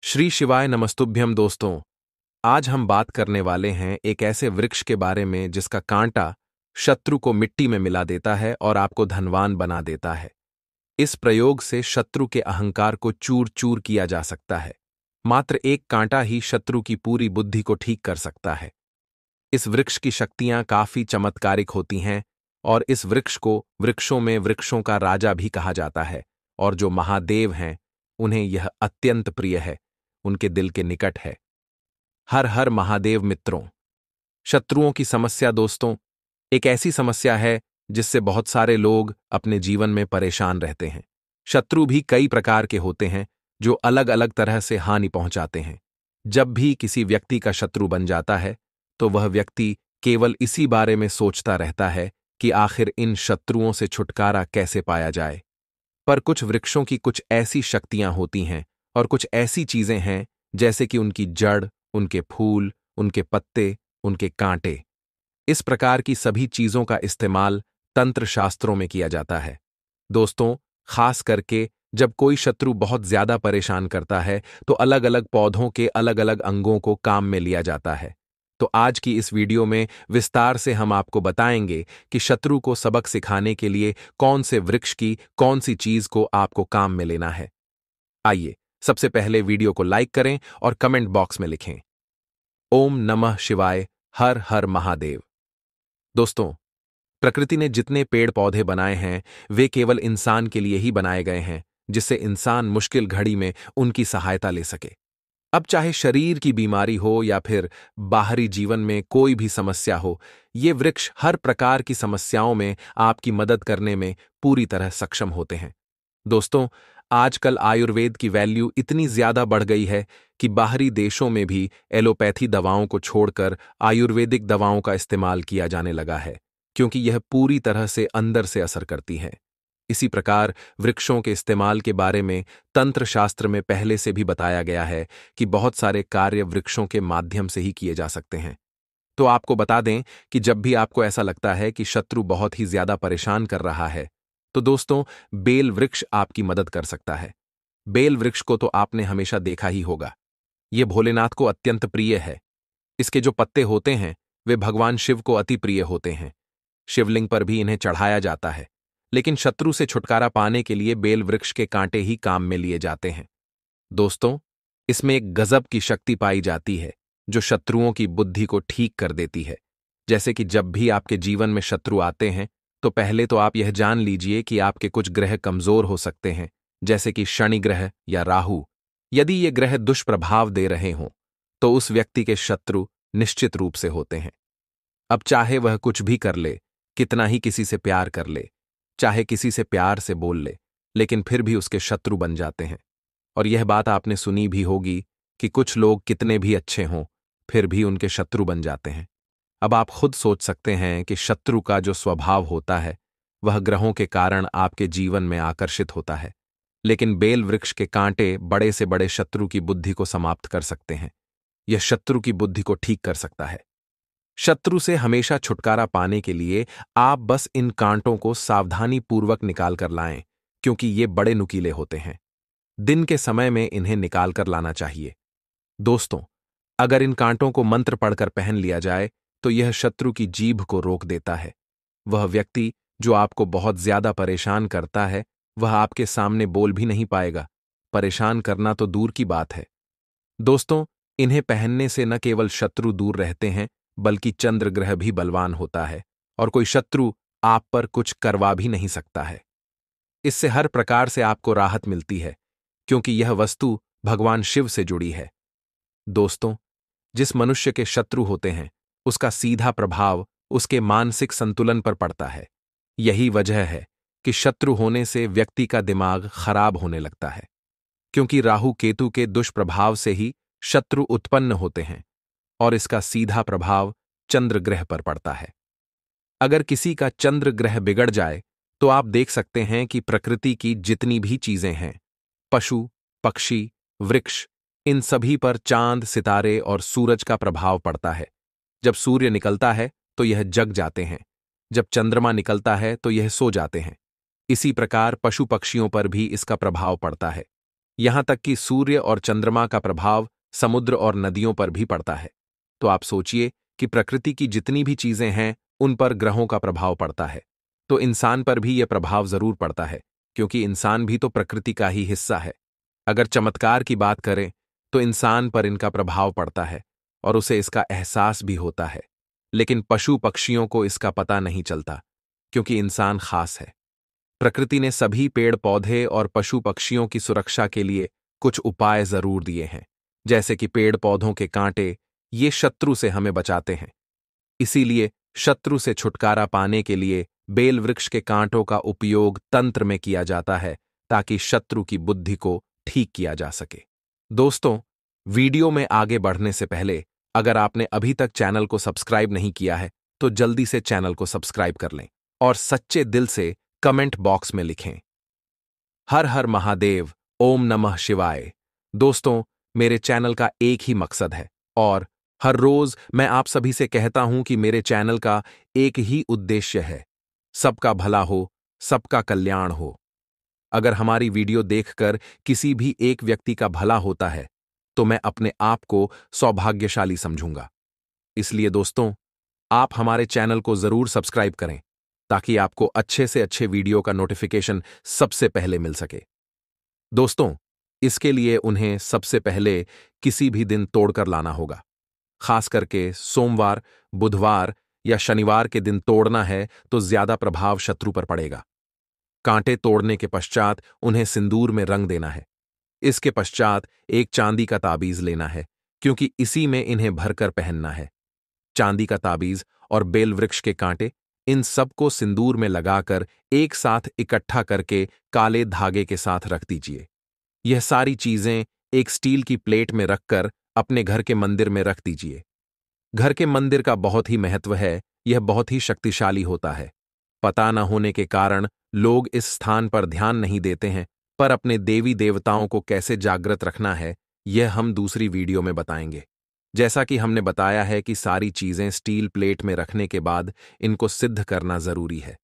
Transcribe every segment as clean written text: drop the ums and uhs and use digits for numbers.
श्री शिवाय नमस्तुभ्यम दोस्तों। आज हम बात करने वाले हैं एक ऐसे वृक्ष के बारे में जिसका कांटा शत्रु को मिट्टी में मिला देता है और आपको धनवान बना देता है। इस प्रयोग से शत्रु के अहंकार को चूर चूर किया जा सकता है। मात्र एक कांटा ही शत्रु की पूरी बुद्धि को ठीक कर सकता है। इस वृक्ष की शक्तियां काफी चमत्कारिक होती हैं और इस वृक्ष को वृक्षों में वृक्षों का राजा भी कहा जाता है और जो महादेव हैं उन्हें यह अत्यंत प्रिय है, उनके दिल के निकट है। हर हर महादेव मित्रों। शत्रुओं की समस्या दोस्तों एक ऐसी समस्या है जिससे बहुत सारे लोग अपने जीवन में परेशान रहते हैं। शत्रु भी कई प्रकार के होते हैं जो अलग अलग तरह से हानि पहुंचाते हैं। जब भी किसी व्यक्ति का शत्रु बन जाता है तो वह व्यक्ति केवल इसी बारे में सोचता रहता है कि आखिर इन शत्रुओं से छुटकारा कैसे पाया जाए। पर कुछ वृक्षों की कुछ ऐसी शक्तियां होती हैं और कुछ ऐसी चीजें हैं जैसे कि उनकी जड़, उनके फूल, उनके पत्ते, उनके कांटे। इस प्रकार की सभी चीजों का इस्तेमाल तंत्र शास्त्रों में किया जाता है। दोस्तों, खास करके जब कोई शत्रु बहुत ज्यादा परेशान करता है तो अलग अलग पौधों के अलग अलग अंगों को काम में लिया जाता है। तो आज की इस वीडियो में विस्तार से हम आपको बताएंगे कि शत्रु को सबक सिखाने के लिए कौन से वृक्ष की कौन सी चीज को आपको काम में लेना है। आइए सबसे पहले वीडियो को लाइक करें और कमेंट बॉक्स में लिखें ओम नमः शिवाय, हर हर महादेव। दोस्तों, प्रकृति ने जितने पेड़ पौधे बनाए हैं वे केवल इंसान के लिए ही बनाए गए हैं, जिससे इंसान मुश्किल घड़ी में उनकी सहायता ले सके। अब चाहे शरीर की बीमारी हो या फिर बाहरी जीवन में कोई भी समस्या हो, ये वृक्ष हर प्रकार की समस्याओं में आपकी मदद करने में पूरी तरह सक्षम होते हैं। दोस्तों, आजकल आयुर्वेद की वैल्यू इतनी ज्यादा बढ़ गई है कि बाहरी देशों में भी एलोपैथी दवाओं को छोड़कर आयुर्वेदिक दवाओं का इस्तेमाल किया जाने लगा है, क्योंकि यह पूरी तरह से अंदर से असर करती हैं। इसी प्रकार वृक्षों के इस्तेमाल के बारे में तंत्र शास्त्र में पहले से भी बताया गया है कि बहुत सारे कार्य वृक्षों के माध्यम से ही किए जा सकते हैं। तो आपको बता दें कि जब भी आपको ऐसा लगता है कि शत्रु बहुत ही ज्यादा परेशान कर रहा है तो दोस्तों, बेल वृक्ष आपकी मदद कर सकता है। बेल वृक्ष को तो आपने हमेशा देखा ही होगा। यह भोलेनाथ को अत्यंत प्रिय है। इसके जो पत्ते होते हैं वे भगवान शिव को अति प्रिय होते हैं। शिवलिंग पर भी इन्हें चढ़ाया जाता है। लेकिन शत्रु से छुटकारा पाने के लिए बेल वृक्ष के कांटे ही काम में लिए जाते हैं। दोस्तों, इसमें एक गजब की शक्ति पाई जाती है जो शत्रुओं की बुद्धि को ठीक कर देती है। जैसे कि जब भी आपके जीवन में शत्रु आते हैं तो पहले तो आप यह जान लीजिए कि आपके कुछ ग्रह कमजोर हो सकते हैं, जैसे कि शनि ग्रह या राहु। यदि ये ग्रह दुष्प्रभाव दे रहे हों तो उस व्यक्ति के शत्रु निश्चित रूप से होते हैं। अब चाहे वह कुछ भी कर ले, कितना ही किसी से प्यार कर ले, चाहे किसी से प्यार से बोल ले, लेकिन फिर भी उसके शत्रु बन जाते हैं। और यह बात आपने सुनी भी होगी कि कुछ लोग कितने भी अच्छे हों फिर भी उनके शत्रु बन जाते हैं। अब आप खुद सोच सकते हैं कि शत्रु का जो स्वभाव होता है वह ग्रहों के कारण आपके जीवन में आकर्षित होता है। लेकिन बेल वृक्ष के कांटे बड़े से बड़े शत्रु की बुद्धि को समाप्त कर सकते हैं। यह शत्रु की बुद्धि को ठीक कर सकता है। शत्रु से हमेशा छुटकारा पाने के लिए आप बस इन कांटों को सावधानी पूर्वक निकाल कर लाएं, क्योंकि ये बड़े नुकीले होते हैं। दिन के समय में इन्हें निकाल कर लाना चाहिए। दोस्तों, अगर इन कांटों को मंत्र पढ़कर पहन लिया जाए तो यह शत्रु की जीभ को रोक देता है। वह व्यक्ति जो आपको बहुत ज्यादा परेशान करता है वह आपके सामने बोल भी नहीं पाएगा। परेशान करना तो दूर की बात है। दोस्तों, इन्हें पहनने से न केवल शत्रु दूर रहते हैं बल्कि चंद्र ग्रह भी बलवान होता है और कोई शत्रु आप पर कुछ करवा भी नहीं सकता है। इससे हर प्रकार से आपको राहत मिलती है, क्योंकि यह वस्तु भगवान शिव से जुड़ी है। दोस्तों, जिस मनुष्य के शत्रु होते हैं उसका सीधा प्रभाव उसके मानसिक संतुलन पर पड़ता है। यही वजह है कि शत्रु होने से व्यक्ति का दिमाग खराब होने लगता है, क्योंकि राहु केतु के दुष्प्रभाव से ही शत्रु उत्पन्न होते हैं और इसका सीधा प्रभाव चंद्र ग्रह पर पड़ता है। अगर किसी का चंद्र ग्रह बिगड़ जाए तो आप देख सकते हैं कि प्रकृति की जितनी भी चीजें हैं, पशु, पक्षी, वृक्ष, इन सभी पर चांद, सितारे और सूरज का प्रभाव पड़ता है। जब सूर्य निकलता है तो यह जग जाते हैं, जब चंद्रमा निकलता है तो यह सो जाते हैं। इसी प्रकार पशु पक्षियों पर भी इसका प्रभाव पड़ता है। यहां तक कि सूर्य और चंद्रमा का प्रभाव समुद्र और नदियों पर भी पड़ता है। तो आप सोचिए कि प्रकृति की जितनी भी चीजें हैं उन पर ग्रहों का प्रभाव पड़ता है, तो इंसान पर भी यह प्रभाव जरूर पड़ता है, क्योंकि इंसान भी तो प्रकृति का ही हिस्सा है। अगर चमत्कार की बात करें तो इंसान पर इनका प्रभाव पड़ता है और उसे इसका एहसास भी होता है, लेकिन पशु पक्षियों को इसका पता नहीं चलता, क्योंकि इंसान खास है। प्रकृति ने सभी पेड़ पौधे और पशु पक्षियों की सुरक्षा के लिए कुछ उपाय जरूर दिए हैं, जैसे कि पेड़ पौधों के कांटे, ये शत्रु से हमें बचाते हैं। इसीलिए शत्रु से छुटकारा पाने के लिए बेल वृक्ष के कांटों का उपयोग तंत्र में किया जाता है, ताकि शत्रु की बुद्धि को ठीक किया जा सके। दोस्तों, वीडियो में आगे बढ़ने से पहले अगर आपने अभी तक चैनल को सब्सक्राइब नहीं किया है तो जल्दी से चैनल को सब्सक्राइब कर लें और सच्चे दिल से कमेंट बॉक्स में लिखें, हर हर महादेव, ओम नमः शिवाय। दोस्तों, मेरे चैनल का एक ही मकसद है और हर रोज मैं आप सभी से कहता हूं कि मेरे चैनल का एक ही उद्देश्य है, सबका भला हो, सबका कल्याण हो। अगर हमारी वीडियो देखकर किसी भी एक व्यक्ति का भला होता है तो मैं अपने आप को सौभाग्यशाली समझूंगा। इसलिए दोस्तों, आप हमारे चैनल को जरूर सब्सक्राइब करें ताकि आपको अच्छे से अच्छे वीडियो का नोटिफिकेशन सबसे पहले मिल सके। दोस्तों, इसके लिए उन्हें सबसे पहले किसी भी दिन तोड़कर लाना होगा। खास करके सोमवार, बुधवार या शनिवार के दिन तोड़ना है तो ज्यादा प्रभाव शत्रु पर पड़ेगा। कांटे तोड़ने के पश्चात उन्हें सिंदूर में रंग देना है। इसके पश्चात एक चांदी का ताबीज लेना है, क्योंकि इसी में इन्हें भरकर पहनना है। चांदी का ताबीज और बेल वृक्ष के कांटे, इन सबको सिंदूर में लगाकर एक साथ इकट्ठा करके काले धागे के साथ रख दीजिए। यह सारी चीजें एक स्टील की प्लेट में रखकर अपने घर के मंदिर में रख दीजिए। घर के मंदिर का बहुत ही महत्व है, यह बहुत ही शक्तिशाली होता है। पता न होने के कारण लोग इस स्थान पर ध्यान नहीं देते हैं, पर अपने देवी देवताओं को कैसे जागृत रखना है यह हम दूसरी वीडियो में बताएंगे। जैसा कि हमने बताया है कि सारी चीजें स्टील प्लेट में रखने के बाद इनको सिद्ध करना जरूरी है।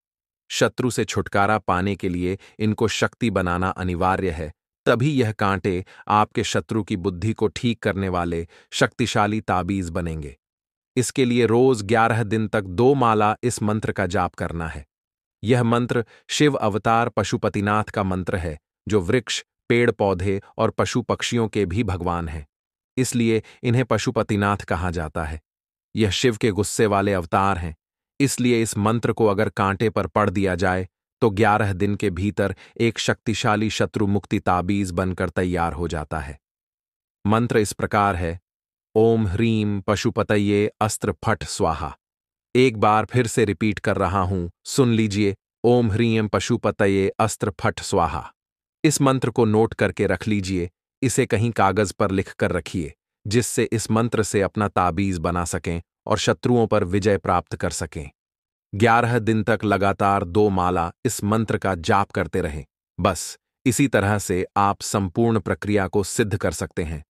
शत्रु से छुटकारा पाने के लिए इनको शक्ति बनाना अनिवार्य है, तभी यह कांटे आपके शत्रु की बुद्धि को ठीक करने वाले शक्तिशाली ताबीज बनेंगे। इसके लिए रोज 11 दिन तक 2 माला इस मंत्र का जाप करना है। यह मंत्र शिव अवतार पशुपतिनाथ का मंत्र है, जो वृक्ष, पेड़ पौधे और पशु पक्षियों के भी भगवान हैं। इसलिए इन्हें पशुपतिनाथ कहा जाता है। यह शिव के गुस्से वाले अवतार हैं। इसलिए इस मंत्र को अगर कांटे पर पढ़ दिया जाए तो 11 दिन के भीतर एक शक्तिशाली शत्रु मुक्ति ताबीज बनकर तैयार हो जाता है। मंत्र इस प्रकार है, ओम ह्रीम पशुपतये अस्त्र फट स्वाहा। एक बार फिर से रिपीट कर रहा हूं, सुन लीजिए, ओम ह्रीम पशुपतये अस्त्र फट स्वाहा। इस मंत्र को नोट करके रख लीजिए, इसे कहीं कागज पर लिख कर रखिए, जिससे इस मंत्र से अपना ताबीज बना सकें और शत्रुओं पर विजय प्राप्त कर सकें। 11 दिन तक लगातार 2 माला इस मंत्र का जाप करते रहें। बस इसी तरह से आप संपूर्ण प्रक्रिया को सिद्ध कर सकते हैं।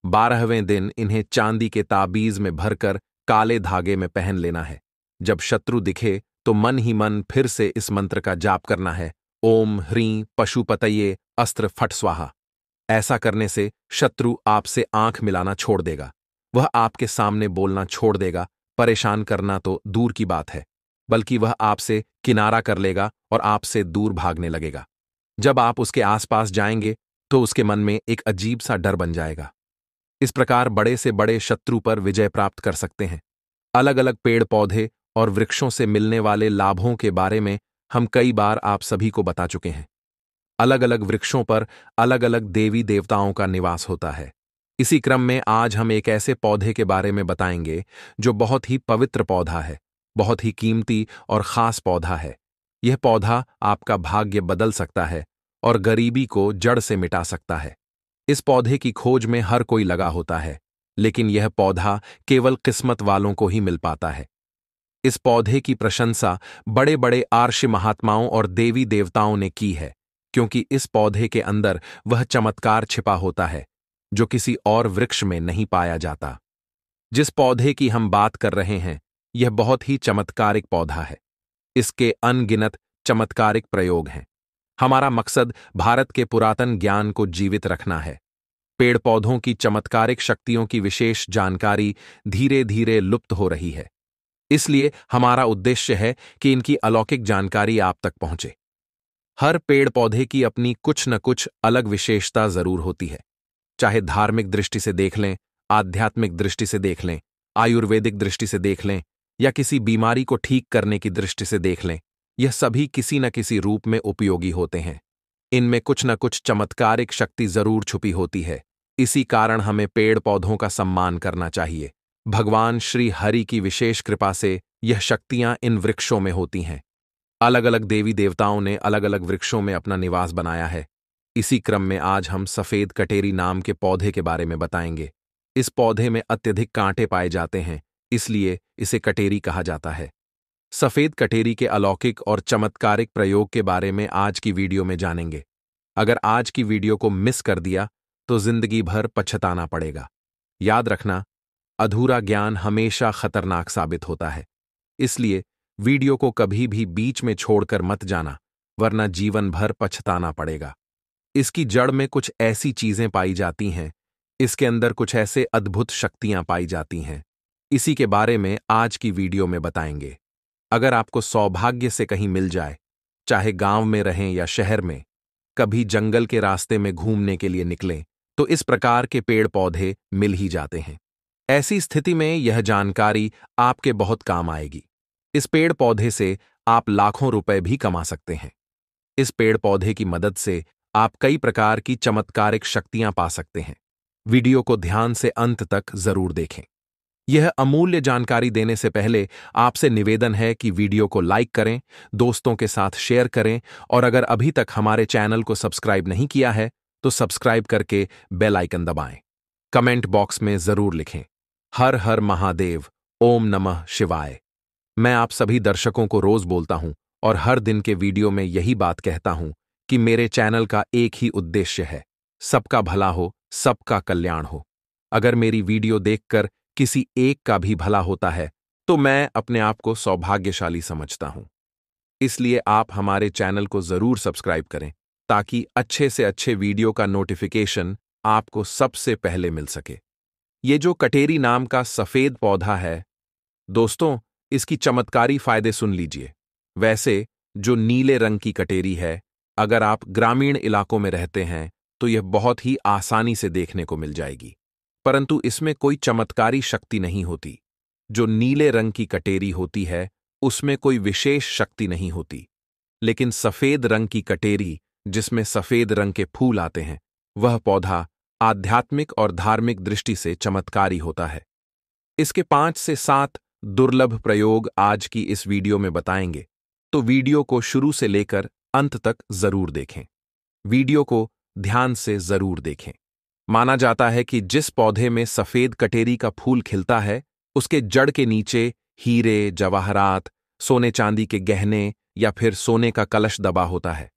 12वें दिन इन्हें चांदी के ताबीज में भरकर काले धागे में पहन लेना है। जब शत्रु दिखे तो मन ही मन फिर से इस मंत्र का जाप करना है, ओम ह्रीं पशुपतये अस्त्र फट स्वाहा। ऐसा करने से शत्रु आपसे आंख मिलाना छोड़ देगा, वह आपके सामने बोलना छोड़ देगा, परेशान करना तो दूर की बात है, बल्कि वह आपसे किनारा कर लेगा और आपसे दूर भागने लगेगा। जब आप उसके आसपास जाएंगे तो उसके मन में एक अजीब सा डर बन जाएगा। इस प्रकार बड़े से बड़े शत्रु पर विजय प्राप्त कर सकते हैं। अलग अलग पेड़ पौधे और वृक्षों से मिलने वाले लाभों के बारे में हम कई बार आप सभी को बता चुके हैं। अलग अलग वृक्षों पर अलग अलग देवी देवताओं का निवास होता है। इसी क्रम में आज हम एक ऐसे पौधे के बारे में बताएंगे जो बहुत ही पवित्र पौधा है, बहुत ही कीमती और खास पौधा है। यह पौधा आपका भाग्य बदल सकता है और गरीबी को जड़ से मिटा सकता है। इस पौधे की खोज में हर कोई लगा होता है, लेकिन यह पौधा केवल किस्मत वालों को ही मिल पाता है। इस पौधे की प्रशंसा बड़े बड़े आर्ष महात्माओं और देवी देवताओं ने की है, क्योंकि इस पौधे के अंदर वह चमत्कार छिपा होता है जो किसी और वृक्ष में नहीं पाया जाता। जिस पौधे की हम बात कर रहे हैं, यह बहुत ही चमत्कारिक पौधा है। इसके अनगिनत चमत्कारिक प्रयोग हैं। हमारा मकसद भारत के पुरातन ज्ञान को जीवित रखना है। पेड़ पौधों की चमत्कारिक शक्तियों की विशेष जानकारी धीरे धीरे लुप्त हो रही है। इसलिए हमारा उद्देश्य है कि इनकी अलौकिक जानकारी आप तक पहुंचे। हर पेड़ पौधे की अपनी कुछ न कुछ अलग विशेषता जरूर होती है। चाहे धार्मिक दृष्टि से देख लें, आध्यात्मिक दृष्टि से देख लें, आयुर्वेदिक दृष्टि से देख लें या किसी बीमारी को ठीक करने की दृष्टि से देख लें, यह सभी किसी न किसी रूप में उपयोगी होते हैं। इनमें कुछ न कुछ चमत्कारिक शक्ति जरूर छुपी होती है। इसी कारण हमें पेड़ पौधों का सम्मान करना चाहिए। भगवान श्री हरि की विशेष कृपा से यह शक्तियां इन वृक्षों में होती हैं। अलग अलग देवी देवताओं ने अलग अलग वृक्षों में अपना निवास बनाया है। इसी क्रम में आज हम सफेद कटेरी नाम के पौधे के बारे में बताएंगे। इस पौधे में अत्यधिक कांटे पाए जाते हैं, इसलिए इसे कटेरी कहा जाता है। सफेद कटेरी के अलौकिक और चमत्कारिक प्रयोग के बारे में आज की वीडियो में जानेंगे। अगर आज की वीडियो को मिस कर दिया तो जिंदगी भर पछताना पड़ेगा। याद रखना, अधूरा ज्ञान हमेशा खतरनाक साबित होता है। इसलिए वीडियो को कभी भी बीच में छोड़कर मत जाना, वरना जीवन भर पछताना पड़ेगा। इसकी जड़ में कुछ ऐसी चीजें पाई जाती हैं, इसके अंदर कुछ ऐसे अद्भुत शक्तियां पाई जाती हैं। इसी के बारे में आज की वीडियो में बताएंगे। अगर आपको सौभाग्य से कहीं मिल जाए, चाहे गांव में रहें या शहर में, कभी जंगल के रास्ते में घूमने के लिए निकलें, तो इस प्रकार के पेड़ पौधे मिल ही जाते हैं। ऐसी स्थिति में यह जानकारी आपके बहुत काम आएगी। इस पेड़ पौधे से आप लाखों रुपए भी कमा सकते हैं। इस पेड़ पौधे की मदद से आप कई प्रकार की चमत्कारिक शक्तियां पा सकते हैं। वीडियो को ध्यान से अंत तक जरूर देखें। यह अमूल्य जानकारी देने से पहले आपसे निवेदन है कि वीडियो को लाइक करें, दोस्तों के साथ शेयर करें और अगर अभी तक हमारे चैनल को सब्सक्राइब नहीं किया है तो सब्सक्राइब करके बेल आइकन दबाएं। कमेंट बॉक्स में जरूर लिखें, हर हर महादेव, ओम नमः शिवाय। मैं आप सभी दर्शकों को रोज बोलता हूं और हर दिन के वीडियो में यही बात कहता हूं कि मेरे चैनल का एक ही उद्देश्य है, सबका भला हो, सबका कल्याण हो। अगर मेरी वीडियो देखकर किसी एक का भी भला होता है तो मैं अपने आप को सौभाग्यशाली समझता हूं। इसलिए आप हमारे चैनल को जरूर सब्सक्राइब करें ताकि अच्छे से अच्छे वीडियो का नोटिफिकेशन आपको सबसे पहले मिल सके। ये जो कटेरी नाम का सफेद पौधा है, दोस्तों, इसकी चमत्कारी फायदे सुन लीजिए। वैसे जो नीले रंग की कटेरी है, अगर आप ग्रामीण इलाकों में रहते हैं तो यह बहुत ही आसानी से देखने को मिल जाएगी, परंतु इसमें कोई चमत्कारी शक्ति नहीं होती। जो नीले रंग की कटेरी होती है उसमें कोई विशेष शक्ति नहीं होती, लेकिन सफेद रंग की कटेरी जिसमें सफेद रंग के फूल आते हैं, वह पौधा आध्यात्मिक और धार्मिक दृष्टि से चमत्कारी होता है। इसके 5 से 7 दुर्लभ प्रयोग आज की इस वीडियो में बताएंगे, तो वीडियो को शुरू से लेकर अंत तक जरूर देखें। वीडियो को ध्यान से जरूर देखें। माना जाता है कि जिस पौधे में सफेद कटेरी का फूल खिलता है, उसके जड़ के नीचे हीरे, जवाहरात, सोने चांदी के गहने या फिर सोने का कलश दबा होता है।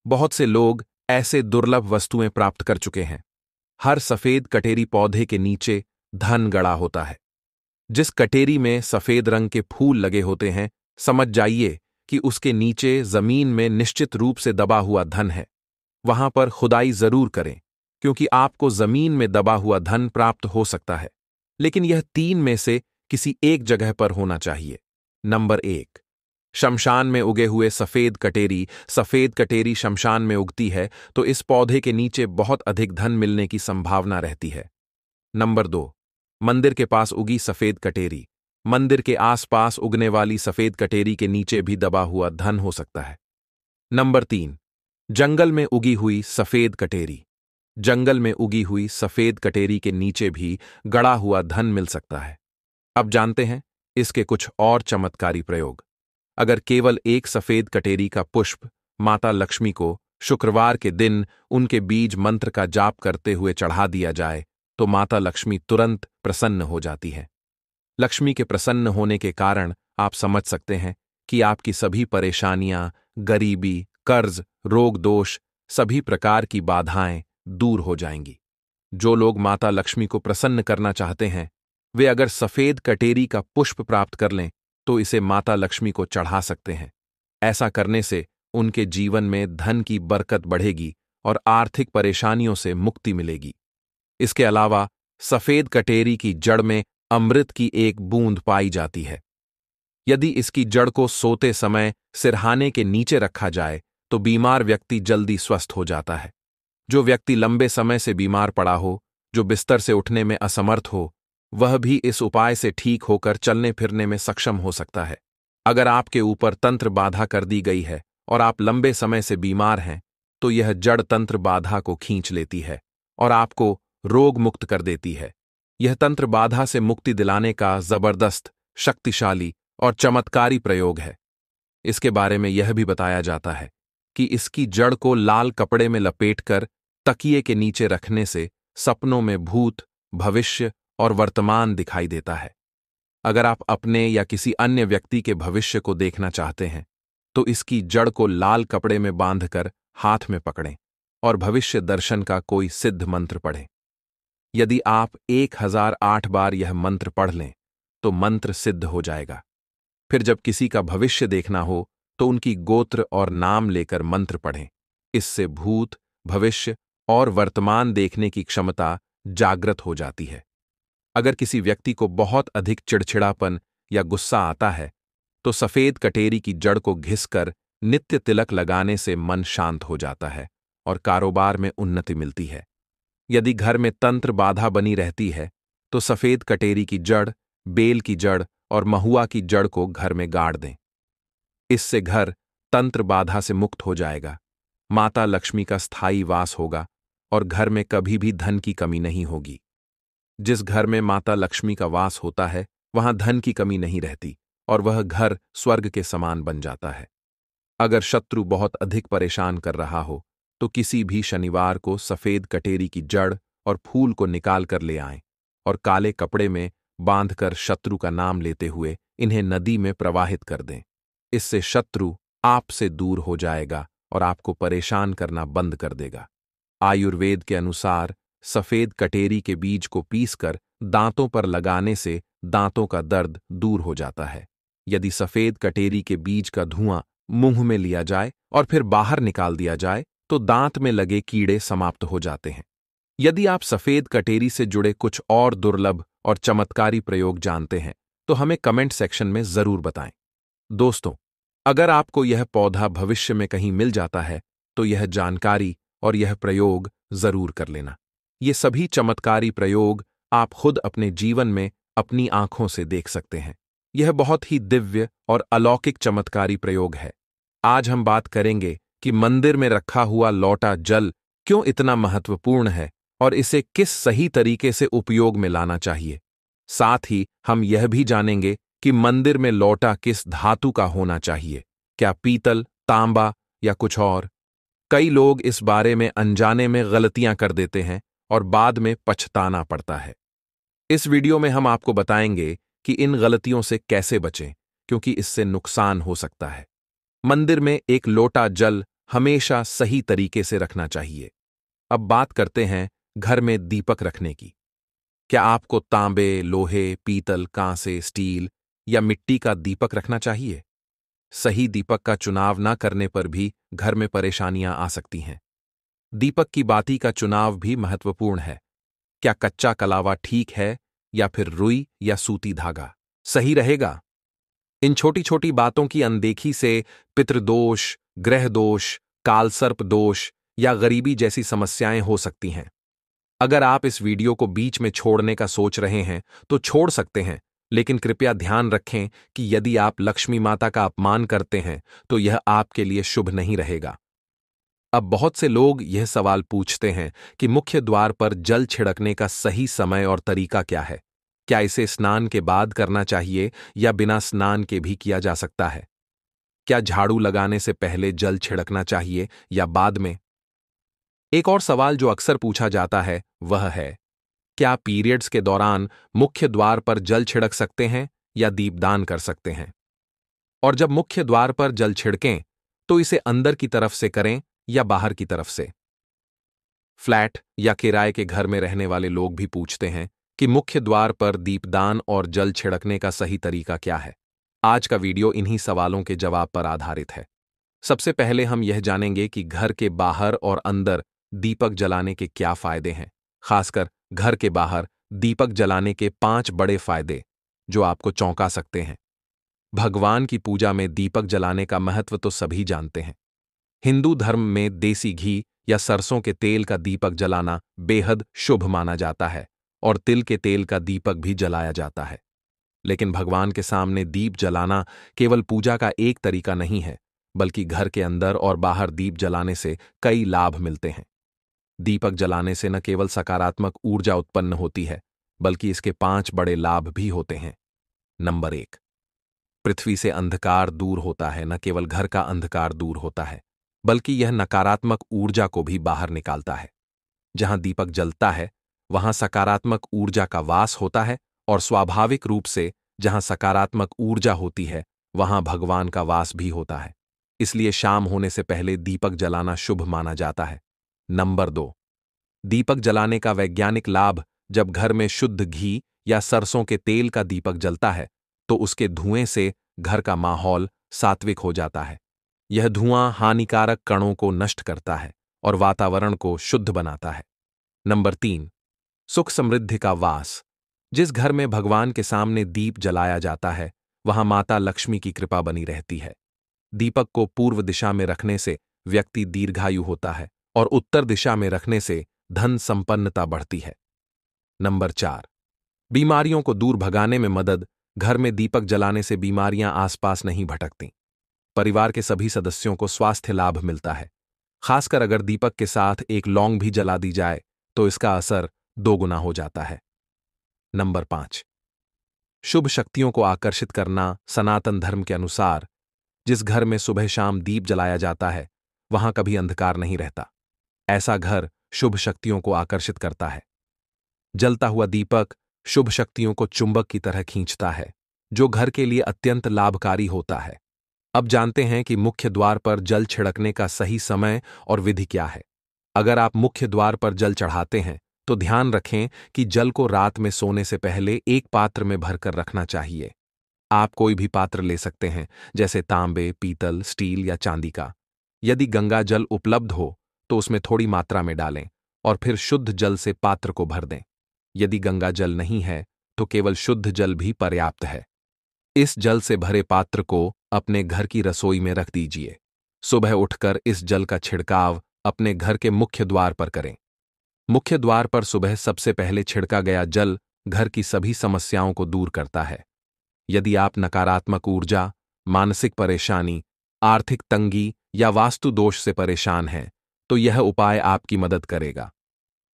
बहुत से लोग ऐसे दुर्लभ वस्तुएं प्राप्त कर चुके हैं। हर सफेद कटेरी पौधे के नीचे धन गड़ा होता है। जिस कटेरी में सफेद रंग के फूल लगे होते हैं, समझ जाइए कि उसके नीचे जमीन में निश्चित रूप से दबा हुआ धन है। वहां पर खुदाई जरूर करें, क्योंकि आपको जमीन में दबा हुआ धन प्राप्त हो सकता है, लेकिन यह 3 में से किसी एक जगह पर होना चाहिए। नंबर 1, शमशान में उगे हुए सफेद कटेरी। सफेद कटेरी शमशान में उगती है तो इस पौधे के नीचे बहुत अधिक धन मिलने की संभावना रहती है। नंबर 2, मंदिर के पास उगी सफेद कटेरी। मंदिर के आसपास उगने वाली सफेद कटेरी के नीचे भी दबा हुआ धन हो सकता है। नंबर 3, जंगल में उगी हुई सफेद कटेरी। जंगल में उगी हुई सफेद कटेरी के नीचे भी गड़ा हुआ धन मिल सकता है। अब जानते हैं इसके कुछ और चमत्कारी प्रयोग। अगर केवल एक सफेद कटेरी का पुष्प माता लक्ष्मी को शुक्रवार के दिन उनके बीज मंत्र का जाप करते हुए चढ़ा दिया जाए तो माता लक्ष्मी तुरंत प्रसन्न हो जाती है। लक्ष्मी के प्रसन्न होने के कारण आप समझ सकते हैं कि आपकी सभी परेशानियां, गरीबी, कर्ज, रोग दोष, सभी प्रकार की बाधाएं दूर हो जाएंगी। जो लोग माता लक्ष्मी को प्रसन्न करना चाहते हैं, वे अगर सफेद कटेरी का पुष्प प्राप्त कर लें तो इसे माता लक्ष्मी को चढ़ा सकते हैं। ऐसा करने से उनके जीवन में धन की बरकत बढ़ेगी और आर्थिक परेशानियों से मुक्ति मिलेगी। इसके अलावा सफेद कटेरी की जड़ में अमृत की एक बूंद पाई जाती है। यदि इसकी जड़ को सोते समय सिरहाने के नीचे रखा जाए तो बीमार व्यक्ति जल्दी स्वस्थ हो जाता है। जो व्यक्ति लंबे समय से बीमार पड़ा हो, जो बिस्तर से उठने में असमर्थ हो, वह भी इस उपाय से ठीक होकर चलने फिरने में सक्षम हो सकता है। अगर आपके ऊपर तंत्र बाधा कर दी गई है और आप लंबे समय से बीमार हैं, तो यह जड़ तंत्र बाधा को खींच लेती है और आपको रोग मुक्त कर देती है। यह तंत्र बाधा से मुक्ति दिलाने का जबरदस्त, शक्तिशाली और चमत्कारी प्रयोग है। इसके बारे में यह भी बताया जाता है कि इसकी जड़ को लाल कपड़े में लपेटकर तकिए के नीचे रखने से सपनों में भूत, भविष्य और वर्तमान दिखाई देता है। अगर आप अपने या किसी अन्य व्यक्ति के भविष्य को देखना चाहते हैं, तो इसकी जड़ को लाल कपड़े में बांधकर हाथ में पकड़ें और भविष्य दर्शन का कोई सिद्ध मंत्र पढ़ें। यदि आप 1008 बार यह मंत्र पढ़ लें, तो मंत्र सिद्ध हो जाएगा। फिर जब किसी का भविष्य देखना हो, तो उनकी गोत्र और नाम लेकर मंत्र पढ़ें। इससे भूत, भविष्य और वर्तमान देखने की क्षमता जागृत हो जाती है। अगर किसी व्यक्ति को बहुत अधिक चिड़चिड़ापन या गुस्सा आता है, तो सफेद कटेरी की जड़ को घिसकर नित्य तिलक लगाने से मन शांत हो जाता है और कारोबार में उन्नति मिलती है। यदि घर में तंत्र बाधा बनी रहती है, तो सफेद कटेरी की जड़, बेल की जड़ और महुआ की जड़ को घर में गाड़ दें। इससे घर तंत्र बाधा से मुक्त हो जाएगा, माता लक्ष्मी का स्थायी वास होगा और घर में कभी भी धन की कमी नहीं होगी। जिस घर में माता लक्ष्मी का वास होता है, वहां धन की कमी नहीं रहती और वह घर स्वर्ग के समान बन जाता है। अगर शत्रु बहुत अधिक परेशान कर रहा हो, तो किसी भी शनिवार को सफेद कटेरी की जड़ और फूल को निकाल कर ले आएं और काले कपड़े में बांधकर शत्रु का नाम लेते हुए इन्हें नदी में प्रवाहित कर दें। इससे शत्रु आपसे दूर हो जाएगा और आपको परेशान करना बंद कर देगा। आयुर्वेद के अनुसार सफेद कटेरी के बीज को पीसकर दांतों पर लगाने से दांतों का दर्द दूर हो जाता है। यदि सफेद कटेरी के बीज का धुआं मुंह में लिया जाए और फिर बाहर निकाल दिया जाए, तो दांत में लगे कीड़े समाप्त हो जाते हैं। यदि आप सफेद कटेरी से जुड़े कुछ और दुर्लभ और चमत्कारी प्रयोग जानते हैं, तो हमें कमेंट सेक्शन में जरूर बताएं। दोस्तों, अगर आपको यह पौधा भविष्य में कहीं मिल जाता है, तो यह जानकारी और यह प्रयोग जरूर कर लेना। ये सभी चमत्कारी प्रयोग आप खुद अपने जीवन में अपनी आंखों से देख सकते हैं। यह बहुत ही दिव्य और अलौकिक चमत्कारी प्रयोग है। आज हम बात करेंगे कि मंदिर में रखा हुआ लौटा जल क्यों इतना महत्वपूर्ण है और इसे किस सही तरीके से उपयोग में लाना चाहिए। साथ ही हम यह भी जानेंगे कि मंदिर में लौटा किस धातु का होना चाहिए, क्या पीतल, तांबा या कुछ और। कई लोग इस बारे में अनजाने में गलतियां कर देते हैं और बाद में पछताना पड़ता है। इस वीडियो में हम आपको बताएंगे कि इन गलतियों से कैसे बचें, क्योंकि इससे नुकसान हो सकता है। मंदिर में एक लोटा जल हमेशा सही तरीके से रखना चाहिए। अब बात करते हैं घर में दीपक रखने की। क्या आपको तांबे, लोहे, पीतल, कांसे, स्टील या मिट्टी का दीपक रखना चाहिए? सही दीपक का चुनाव न करने पर भी घर में परेशानियां आ सकती हैं। दीपक की बाती का चुनाव भी महत्वपूर्ण है। क्या कच्चा कलावा ठीक है या फिर रुई या सूती धागा सही रहेगा? इन छोटी छोटी बातों की अनदेखी से पितृदोष, ग्रह दोष, कालसर्प दोष या गरीबी जैसी समस्याएं हो सकती हैं। अगर आप इस वीडियो को बीच में छोड़ने का सोच रहे हैं, तो छोड़ सकते हैं, लेकिन कृपया ध्यान रखें कि यदि आप लक्ष्मी माता का अपमान करते हैं, तो यह आपके लिए शुभ नहीं रहेगा। अब बहुत से लोग यह सवाल पूछते हैं कि मुख्य द्वार पर जल छिड़कने का सही समय और तरीका क्या है? क्या इसे स्नान के बाद करना चाहिए या बिना स्नान के भी किया जा सकता है? क्या झाड़ू लगाने से पहले जल छिड़कना चाहिए या बाद में? एक और सवाल जो अक्सर पूछा जाता है वह है, क्या पीरियड्स के दौरान मुख्य द्वार पर जल छिड़क सकते हैं या दीपदान कर सकते हैं? और जब मुख्य द्वार पर जल छिड़कें, तो इसे अंदर की तरफ से करें या बाहर की तरफ से? फ्लैट या किराए के घर में रहने वाले लोग भी पूछते हैं कि मुख्य द्वार पर दीपदान और जल छिड़कने का सही तरीका क्या है। आज का वीडियो इन्हीं सवालों के जवाब पर आधारित है। सबसे पहले हम यह जानेंगे कि घर के बाहर और अंदर दीपक जलाने के क्या फायदे हैं। खासकर घर के बाहर दीपक जलाने के 5 बड़े फायदे जो आपको चौंका सकते हैं। भगवान की पूजा में दीपक जलाने का महत्व तो सभी जानते हैं। हिंदू धर्म में देसी घी या सरसों के तेल का दीपक जलाना बेहद शुभ माना जाता है और तिल के तेल का दीपक भी जलाया जाता है। लेकिन भगवान के सामने दीप जलाना केवल पूजा का एक तरीका नहीं है, बल्कि घर के अंदर और बाहर दीप जलाने से कई लाभ मिलते हैं। दीपक जलाने से न केवल सकारात्मक ऊर्जा उत्पन्न होती है, बल्कि इसके 5 बड़े लाभ भी होते हैं। नंबर 1, पृथ्वी से अंधकार दूर होता है। न केवल घर का अंधकार दूर होता है, बल्कि यह नकारात्मक ऊर्जा को भी बाहर निकालता है। जहां दीपक जलता है, वहां सकारात्मक ऊर्जा का वास होता है और स्वाभाविक रूप से जहां सकारात्मक ऊर्जा होती है, वहां भगवान का वास भी होता है। इसलिए शाम होने से पहले दीपक जलाना शुभ माना जाता है। नंबर 2, दीपक जलाने का वैज्ञानिक लाभ। जब घर में शुद्ध घी या सरसों के तेल का दीपक जलता है, तो उसके धुएं से घर का माहौल सात्विक हो जाता है। यह धुआं हानिकारक कणों को नष्ट करता है और वातावरण को शुद्ध बनाता है। नंबर 3, सुख समृद्धि का वास। जिस घर में भगवान के सामने दीप जलाया जाता है, वहां माता लक्ष्मी की कृपा बनी रहती है। दीपक को पूर्व दिशा में रखने से व्यक्ति दीर्घायु होता है और उत्तर दिशा में रखने से धन संपन्नता बढ़ती है। नंबर 4, बीमारियों को दूर भगाने में मदद। घर में दीपक जलाने से बीमारियां आसपास नहीं भटकती। परिवार के सभी सदस्यों को स्वास्थ्य लाभ मिलता है। खासकर अगर दीपक के साथ एक लौंग भी जला दी जाए, तो इसका असर 2 गुना हो जाता है। नंबर 5, शुभ शक्तियों को आकर्षित करना। सनातन धर्म के अनुसार जिस घर में सुबह शाम दीप जलाया जाता है, वहां कभी अंधकार नहीं रहता। ऐसा घर शुभ शक्तियों को आकर्षित करता है। जलता हुआ दीपक शुभ शक्तियों को चुंबक की तरह खींचता है, जो घर के लिए अत्यंत लाभकारी होता है। अब जानते हैं कि मुख्य द्वार पर जल छिड़कने का सही समय और विधि क्या है। अगर आप मुख्य द्वार पर जल चढ़ाते हैं, तो ध्यान रखें कि जल को रात में सोने से पहले एक पात्र में भरकर रखना चाहिए। आप कोई भी पात्र ले सकते हैं, जैसे तांबे, पीतल, स्टील या चांदी का। यदि गंगा जल उपलब्ध हो, तो उसमें थोड़ी मात्रा में डालें और फिर शुद्ध जल से पात्र को भर दें। यदि गंगा जल नहीं है, तो केवल शुद्ध जल भी पर्याप्त है। इस जल से भरे पात्र को अपने घर की रसोई में रख दीजिए। सुबह उठकर इस जल का छिड़काव अपने घर के मुख्य द्वार पर करें। मुख्य द्वार पर सुबह सबसे पहले छिड़का गया जल घर की सभी समस्याओं को दूर करता है। यदि आप नकारात्मक ऊर्जा, मानसिक परेशानी, आर्थिक तंगी या वास्तु दोष से परेशान हैं, तो यह उपाय आपकी मदद करेगा।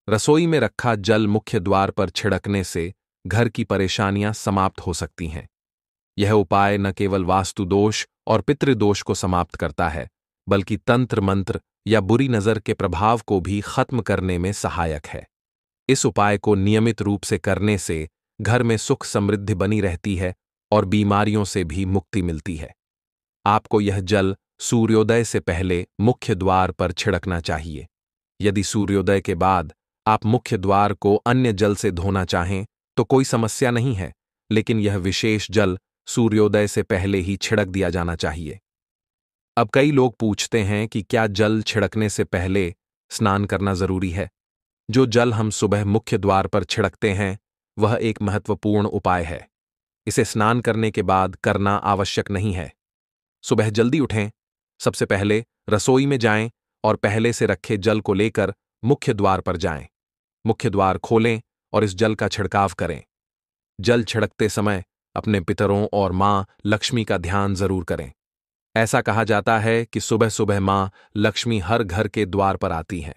रसोई में रखा जल मुख्य द्वार पर छिड़कने से घर की परेशानियां समाप्त हो सकती हैं। यह उपाय न केवल वास्तु दोष और पितृदोष को समाप्त करता है, बल्कि तंत्र मंत्र या बुरी नजर के प्रभाव को भी खत्म करने में सहायक है। इस उपाय को नियमित रूप से करने से घर में सुख समृद्धि बनी रहती है और बीमारियों से भी मुक्ति मिलती है। आपको यह जल सूर्योदय से पहले मुख्य द्वार पर छिड़कना चाहिए। यदि सूर्योदय के बाद आप मुख्य द्वार को अन्य जल से धोना चाहें, तो कोई समस्या नहीं है, लेकिन यह विशेष जल सूर्योदय से पहले ही छिड़क दिया जाना चाहिए। अब कई लोग पूछते हैं कि क्या जल छिड़कने से पहले स्नान करना जरूरी है? जो जल हम सुबह मुख्य द्वार पर छिड़कते हैं, वह एक महत्वपूर्ण उपाय है। इसे स्नान करने के बाद करना आवश्यक नहीं है। सुबह जल्दी उठें, सबसे पहले रसोई में जाएं और पहले से रखे जल को लेकर मुख्य द्वार पर जाएं। मुख्य द्वार खोलें और इस जल का छिड़काव करें। जल छिड़कते समय अपने पितरों और मां लक्ष्मी का ध्यान जरूर करें। ऐसा कहा जाता है कि सुबह सुबह मां लक्ष्मी हर घर के द्वार पर आती हैं।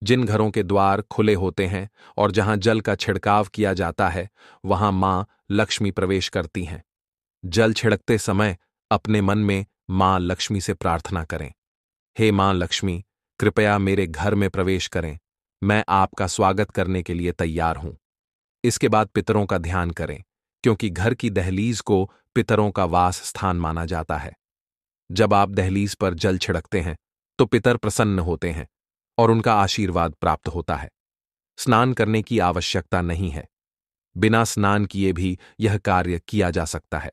जिन घरों के द्वार खुले होते हैं और जहां जल का छिड़काव किया जाता है, वहां मां लक्ष्मी प्रवेश करती हैं। जल छिड़कते समय अपने मन में मां लक्ष्मी से प्रार्थना करें, हे मां लक्ष्मी, कृपया मेरे घर में प्रवेश करें, मैं आपका स्वागत करने के लिए तैयार हूं। इसके बाद पितरों का ध्यान करें, क्योंकि घर की दहलीज को पितरों का वास स्थान माना जाता है। जब आप दहलीज पर जल छिड़कते हैं, तो पितर प्रसन्न होते हैं और उनका आशीर्वाद प्राप्त होता है। स्नान करने की आवश्यकता नहीं है। बिना स्नान किए भी यह कार्य किया जा सकता है।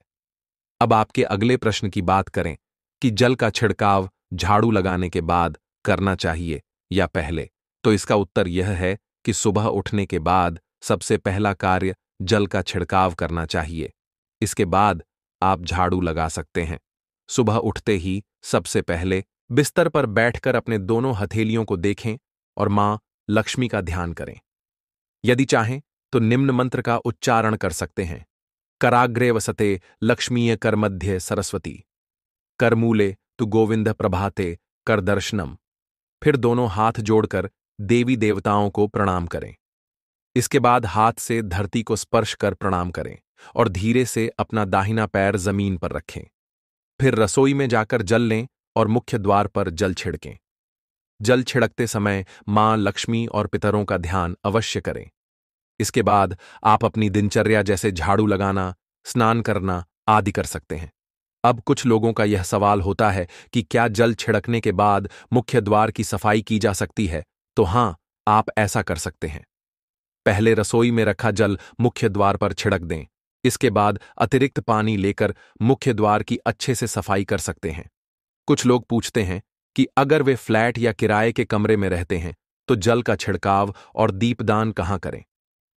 अब आपके अगले प्रश्न की बात करें कि जल का छिड़काव झाड़ू लगाने के बाद करना चाहिए या पहले? तो इसका उत्तर यह है कि सुबह उठने के बाद सबसे पहला कार्य जल का छिड़काव करना चाहिए। इसके बाद आप झाड़ू लगा सकते हैं। सुबह उठते ही सबसे पहले बिस्तर पर बैठकर अपने दोनों हथेलियों को देखें और मां लक्ष्मी का ध्यान करें। यदि चाहें तो निम्न मंत्र का उच्चारण कर सकते हैं। कराग्रे वसते लक्ष्मीय कर मध्य सरस्वती, करमूले तु गोविंद प्रभाते कर दर्शनम। फिर दोनों हाथ जोड़कर देवी देवताओं को प्रणाम करें। इसके बाद हाथ से धरती को स्पर्श कर प्रणाम करें और धीरे से अपना दाहिना पैर जमीन पर रखें। फिर रसोई में जाकर जल लें और मुख्य द्वार पर जल छिड़कें। जल छिड़कते समय मां लक्ष्मी और पितरों का ध्यान अवश्य करें। इसके बाद आप अपनी दिनचर्या जैसे झाड़ू लगाना, स्नान करना आदि कर सकते हैं। अब कुछ लोगों का यह सवाल होता है कि क्या जल छिड़कने के बाद मुख्य द्वार की सफाई की जा सकती है? तो हां, आप ऐसा कर सकते हैं। पहले रसोई में रखा जल मुख्य द्वार पर छिड़क दें। इसके बाद अतिरिक्त पानी लेकर मुख्य द्वार की अच्छे से सफाई कर सकते हैं। कुछ लोग पूछते हैं कि अगर वे फ्लैट या किराए के कमरे में रहते हैं तो जल का छिड़काव और दीपदान कहां करें?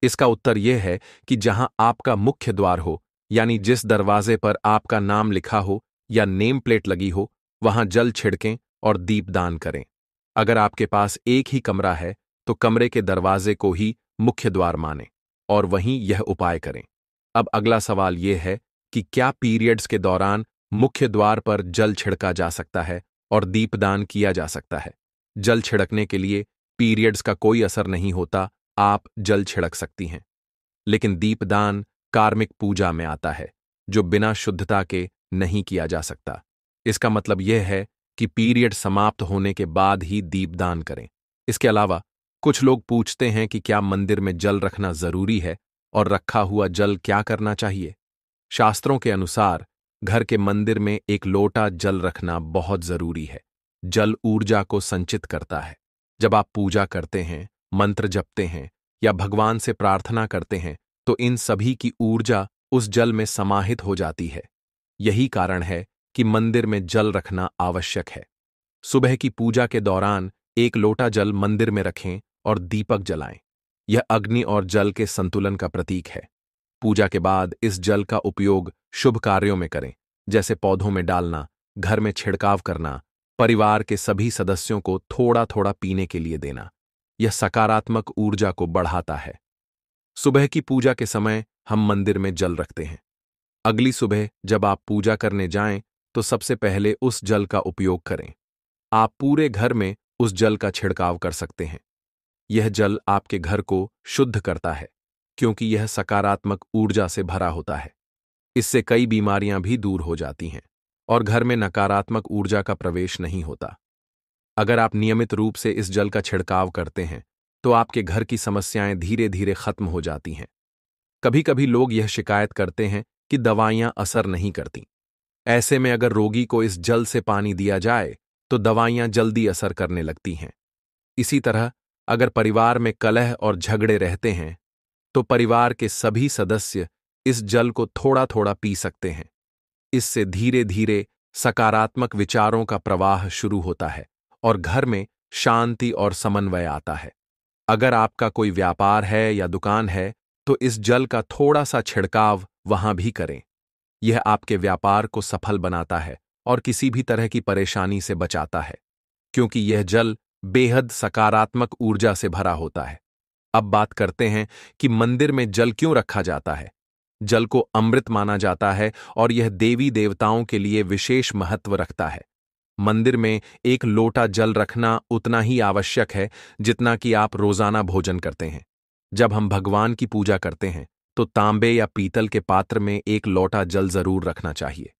इसका उत्तर यह है कि जहां आपका मुख्य द्वार हो, यानी जिस दरवाजे पर आपका नाम लिखा हो या नेम प्लेट लगी हो, वहां जल छिड़कें और दीपदान करें। अगर आपके पास एक ही कमरा है तो कमरे के दरवाजे को ही मुख्य द्वार मानें और वहीं यह उपाय करें। अब अगला सवाल यह है कि क्या पीरियड्स के दौरान मुख्य द्वार पर जल छिड़का जा सकता है और दीपदान किया जा सकता है? जल छिड़कने के लिए पीरियड्स का कोई असर नहीं होता, आप जल छिड़क सकती हैं। लेकिन दीपदान कार्मिक पूजा में आता है, जो बिना शुद्धता के नहीं किया जा सकता। इसका मतलब यह है कि पीरियड समाप्त होने के बाद ही दीपदान करें। इसके अलावा कुछ लोग पूछते हैं कि क्या मंदिर में जल रखना जरूरी है और रखा हुआ जल क्या करना चाहिए? शास्त्रों के अनुसार घर के मंदिर में एक लोटा जल रखना बहुत जरूरी है। जल ऊर्जा को संचित करता है। जब आप पूजा करते हैं, मंत्र जपते हैं या भगवान से प्रार्थना करते हैं तो इन सभी की ऊर्जा उस जल में समाहित हो जाती है। यही कारण है कि मंदिर में जल रखना आवश्यक है। सुबह की पूजा के दौरान एक लोटा जल मंदिर में रखें और दीपक जलाएं। यह अग्नि और जल के संतुलन का प्रतीक है। पूजा के बाद इस जल का उपयोग शुभ कार्यों में करें, जैसे पौधों में डालना, घर में छिड़काव करना, परिवार के सभी सदस्यों को थोड़ा थोड़ा पीने के लिए देना। यह सकारात्मक ऊर्जा को बढ़ाता है। सुबह की पूजा के समय हम मंदिर में जल रखते हैं। अगली सुबह जब आप पूजा करने जाएं तो सबसे पहले उस जल का उपयोग करें। आप पूरे घर में उस जल का छिड़काव कर सकते हैं। यह जल आपके घर को शुद्ध करता है, क्योंकि यह सकारात्मक ऊर्जा से भरा होता है। इससे कई बीमारियां भी दूर हो जाती हैं और घर में नकारात्मक ऊर्जा का प्रवेश नहीं होता। अगर आप नियमित रूप से इस जल का छिड़काव करते हैं तो आपके घर की समस्याएं धीरे धीरे खत्म हो जाती हैं। कभी कभी लोग यह शिकायत करते हैं कि दवाइयां असर नहीं करती। ऐसे में अगर रोगी को इस जल से पानी दिया जाए तो दवाइयां जल्दी असर करने लगती हैं। इसी तरह अगर परिवार में कलह और झगड़े रहते हैं तो परिवार के सभी सदस्य इस जल को थोड़ा थोड़ा पी सकते हैं। इससे धीरे धीरे सकारात्मक विचारों का प्रवाह शुरू होता है और घर में शांति और समन्वय आता है। अगर आपका कोई व्यापार है या दुकान है तो इस जल का थोड़ा सा छिड़काव वहां भी करें। यह आपके व्यापार को सफल बनाता है और किसी भी तरह की परेशानी से बचाता है, क्योंकि यह जल बेहद सकारात्मक ऊर्जा से भरा होता है। अब बात करते हैं कि मंदिर में जल क्यों रखा जाता है। जल को अमृत माना जाता है और यह देवी देवताओं के लिए विशेष महत्व रखता है। मंदिर में एक लोटा जल रखना उतना ही आवश्यक है जितना कि आप रोजाना भोजन करते हैं। जब हम भगवान की पूजा करते हैं तो तांबे या पीतल के पात्र में एक लोटा जल जरूर रखना चाहिए।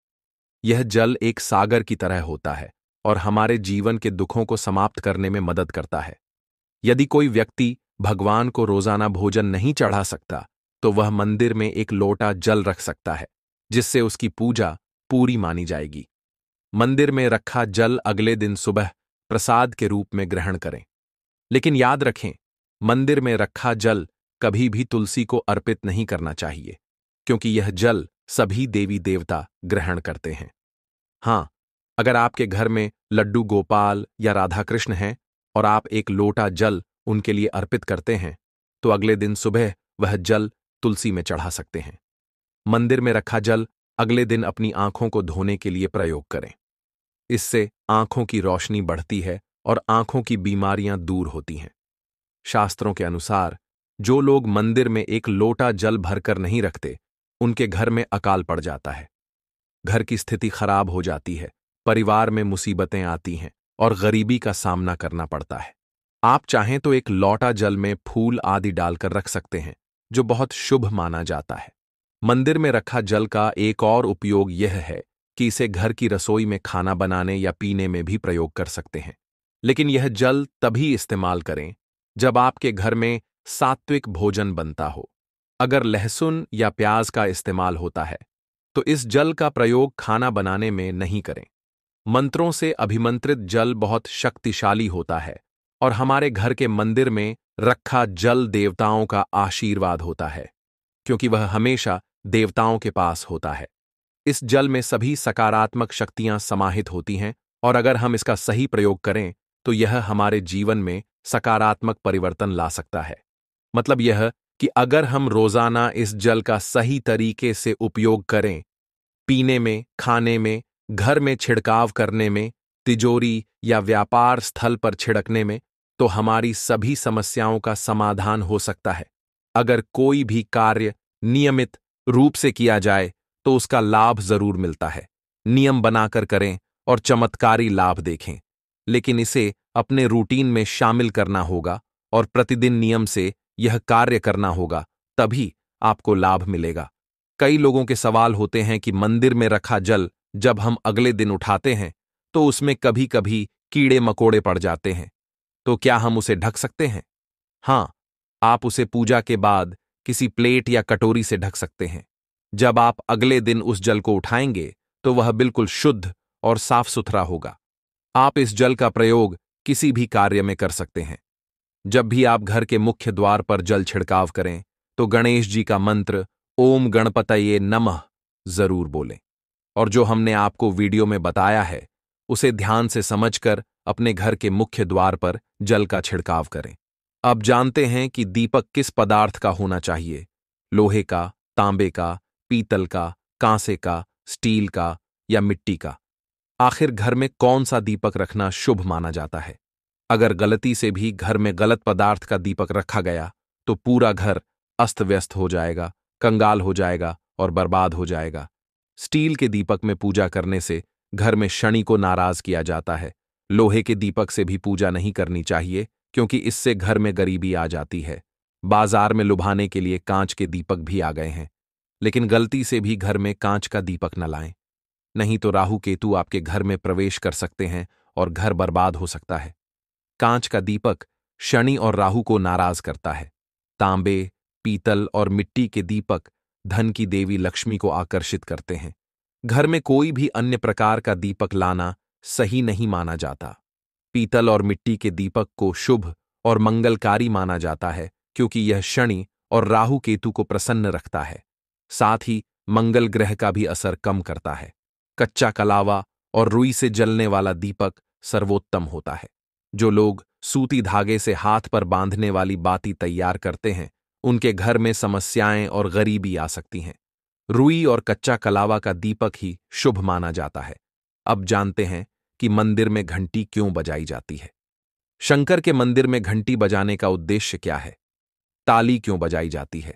यह जल एक सागर की तरह होता है और हमारे जीवन के दुखों को समाप्त करने में मदद करता है। यदि कोई व्यक्ति भगवान को रोजाना भोजन नहीं चढ़ा सकता तो वह मंदिर में एक लोटा जल रख सकता है, जिससे उसकी पूजा पूरी मानी जाएगी। मंदिर में रखा जल अगले दिन सुबह प्रसाद के रूप में ग्रहण करें। लेकिन याद रखें, मंदिर में रखा जल कभी भी तुलसी को अर्पित नहीं करना चाहिए, क्योंकि यह जल सभी देवी देवता ग्रहण करते हैं। हाँ, अगर आपके घर में लड्डू गोपाल या राधा कृष्ण हैं और आप एक लोटा जल उनके लिए अर्पित करते हैं, तो अगले दिन सुबह वह जल तुलसी में चढ़ा सकते हैं। मंदिर में रखा जल अगले दिन अपनी आंखों को धोने के लिए प्रयोग करें। इससे आंखों की रोशनी बढ़ती है और आंखों की बीमारियां दूर होती हैं। शास्त्रों के अनुसार जो लोग मंदिर में एक लोटा जल भरकर नहीं रखते, उनके घर में अकाल पड़ जाता है, घर की स्थिति खराब हो जाती है, परिवार में मुसीबतें आती हैं और गरीबी का सामना करना पड़ता है। आप चाहें तो एक लोटा जल में फूल आदि डालकर रख सकते हैं, जो बहुत शुभ माना जाता है। मंदिर में रखा जल का एक और उपयोग यह है कि इसे घर की रसोई में खाना बनाने या पीने में भी प्रयोग कर सकते हैं। लेकिन यह जल तभी इस्तेमाल करें जब आपके घर में सात्विक भोजन बनता हो। अगर लहसुन या प्याज का इस्तेमाल होता है, तो इस जल का प्रयोग खाना बनाने में नहीं करें। मंत्रों से अभिमंत्रित जल बहुत शक्तिशाली होता है और हमारे घर के मंदिर में रखा जल देवताओं का आशीर्वाद होता है, क्योंकि वह हमेशा देवताओं के पास होता है। इस जल में सभी सकारात्मक शक्तियां समाहित होती हैं और अगर हम इसका सही प्रयोग करें तो यह हमारे जीवन में सकारात्मक परिवर्तन ला सकता है। मतलब यह कि अगर हम रोजाना इस जल का सही तरीके से उपयोग करें, पीने में, खाने में, घर में छिड़काव करने में, तिजोरी या व्यापार स्थल पर छिड़कने में, तो हमारी सभी समस्याओं का समाधान हो सकता है। अगर कोई भी कार्य नियमित रूप से किया जाए तो उसका लाभ जरूर मिलता है। नियम बनाकर करें और चमत्कारी लाभ देखें, लेकिन इसे अपने रूटीन में शामिल करना होगा और प्रतिदिन नियम से यह कार्य करना होगा, तभी आपको लाभ मिलेगा। कई लोगों के सवाल होते हैं कि मंदिर में रखा जल जब हम अगले दिन उठाते हैं तो उसमें कभी कभी कीड़े मकोड़े पड़ जाते हैं, तो क्या हम उसे ढक सकते हैं? हाँ, आप उसे पूजा के बाद किसी प्लेट या कटोरी से ढक सकते हैं। जब आप अगले दिन उस जल को उठाएंगे तो वह बिल्कुल शुद्ध और साफ सुथरा होगा। आप इस जल का प्रयोग किसी भी कार्य में कर सकते हैं। जब भी आप घर के मुख्य द्वार पर जल छिड़काव करें तो गणेश जी का मंत्र ओम गणपतये नमः जरूर बोलें और जो हमने आपको वीडियो में बताया है उसे ध्यान से समझकर अपने घर के मुख्य द्वार पर जल का छिड़काव करें। अब जानते हैं कि दीपक किस पदार्थ का होना चाहिए, लोहे का, तांबे का, पीतल का, कांसे का, स्टील का या मिट्टी का। आखिर घर में कौन सा दीपक रखना शुभ माना जाता है? अगर गलती से भी घर में गलत पदार्थ का दीपक रखा गया तो पूरा घर अस्त व्यस्त हो जाएगा, कंगाल हो जाएगा और बर्बाद हो जाएगा। स्टील के दीपक में पूजा करने से घर में शनि को नाराज किया जाता है। लोहे के दीपक से भी पूजा नहीं करनी चाहिए, क्योंकि इससे घर में गरीबी आ जाती है। बाजार में लुभाने के लिए कांच के दीपक भी आ गए हैं, लेकिन गलती से भी घर में कांच का दीपक न लाएं, नहीं तो राहु केतु आपके घर में प्रवेश कर सकते हैं और घर बर्बाद हो सकता है। कांच का दीपक शनि और राहु को नाराज करता है। तांबे, पीतल और मिट्टी के दीपक धन की देवी लक्ष्मी को आकर्षित करते हैं। घर में कोई भी अन्य प्रकार का दीपक लाना सही नहीं माना जाता। पीतल और मिट्टी के दीपक को शुभ और मंगलकारी माना जाता है, क्योंकि यह शनि और राहु केतु को प्रसन्न रखता है। साथ ही मंगल ग्रह का भी असर कम करता है। कच्चा कलावा और रुई से जलने वाला दीपक सर्वोत्तम होता है। जो लोग सूती धागे से हाथ पर बांधने वाली बाती तैयार करते हैं, उनके घर में समस्याएं और गरीबी आ सकती हैं। रुई और कच्चा कलावा का दीपक ही शुभ माना जाता है। अब जानते हैं कि मंदिर में घंटी क्यों बजाई जाती है। शंकर के मंदिर में घंटी बजाने का उद्देश्य क्या है? ताली क्यों बजाई जाती है?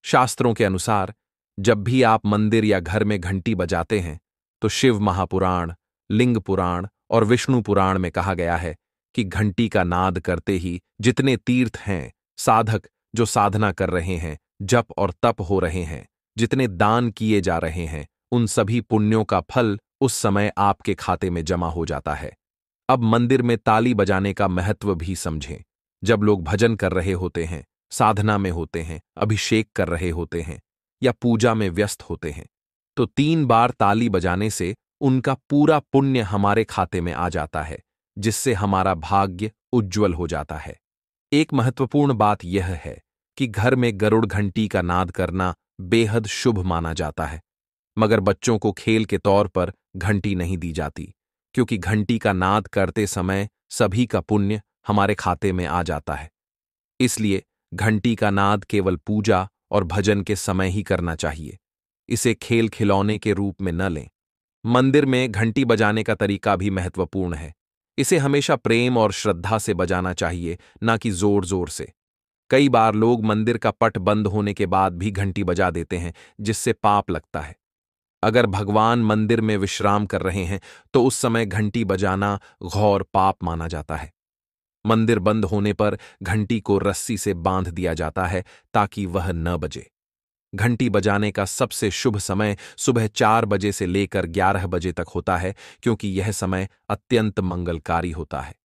शास्त्रों के अनुसार जब भी आप मंदिर या घर में घंटी बजाते हैं तो शिव महापुराण, लिंग पुराण और विष्णु पुराण में कहा गया है कि घंटी का नाद करते ही जितने तीर्थ हैं, साधक जो साधना कर रहे हैं, जप और तप हो रहे हैं, जितने दान किए जा रहे हैं, उन सभी पुण्यों का फल उस समय आपके खाते में जमा हो जाता है। अब मंदिर में ताली बजाने का महत्व भी समझें। जब लोग भजन कर रहे होते हैं, साधना में होते हैं, अभिषेक कर रहे होते हैं या पूजा में व्यस्त होते हैं, तो 3 बार ताली बजाने से उनका पूरा पुण्य हमारे खाते में आ जाता है, जिससे हमारा भाग्य उज्ज्वल हो जाता है। एक महत्वपूर्ण बात यह है कि घर में गरुड़ घंटी का नाद करना बेहद शुभ माना जाता है, मगर बच्चों को खेल के तौर पर घंटी नहीं दी जाती। क्योंकि घंटी का नाद करते समय सभी का पुण्य हमारे खाते में आ जाता है। इसलिए घंटी का नाद केवल पूजा और भजन के समय ही करना चाहिए। इसे खेल खिलौने के रूप में न लें। मंदिर में घंटी बजाने का तरीका भी महत्वपूर्ण है। इसे हमेशा प्रेम और श्रद्धा से बजाना चाहिए, ना कि जोर जोर से। कई बार लोग मंदिर का पट बंद होने के बाद भी घंटी बजा देते हैं, जिससे पाप लगता है। अगर भगवान मंदिर में विश्राम कर रहे हैं तो उस समय घंटी बजाना घोर पाप माना जाता है। मंदिर बंद होने पर घंटी को रस्सी से बांध दिया जाता है ताकि वह न बजे। घंटी बजाने का सबसे शुभ समय सुबह 4 बजे से लेकर 11 बजे तक होता है, क्योंकि यह समय अत्यंत मंगलकारी होता है।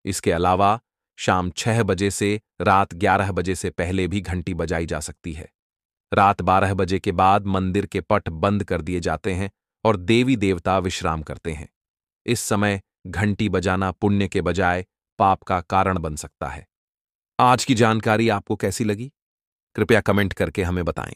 इसके अलावा शाम 6 बजे से रात 11 बजे से पहले भी घंटी बजाई जा सकती है। रात 12 बजे के बाद मंदिर के पट बंद कर दिए जाते हैं और देवी देवता विश्राम करते हैं। इस समय घंटी बजाना पुण्य के बजाय पाप का कारण बन सकता है। आज की जानकारी आपको कैसी लगी? कृपया कमेंट करके हमें बताएं।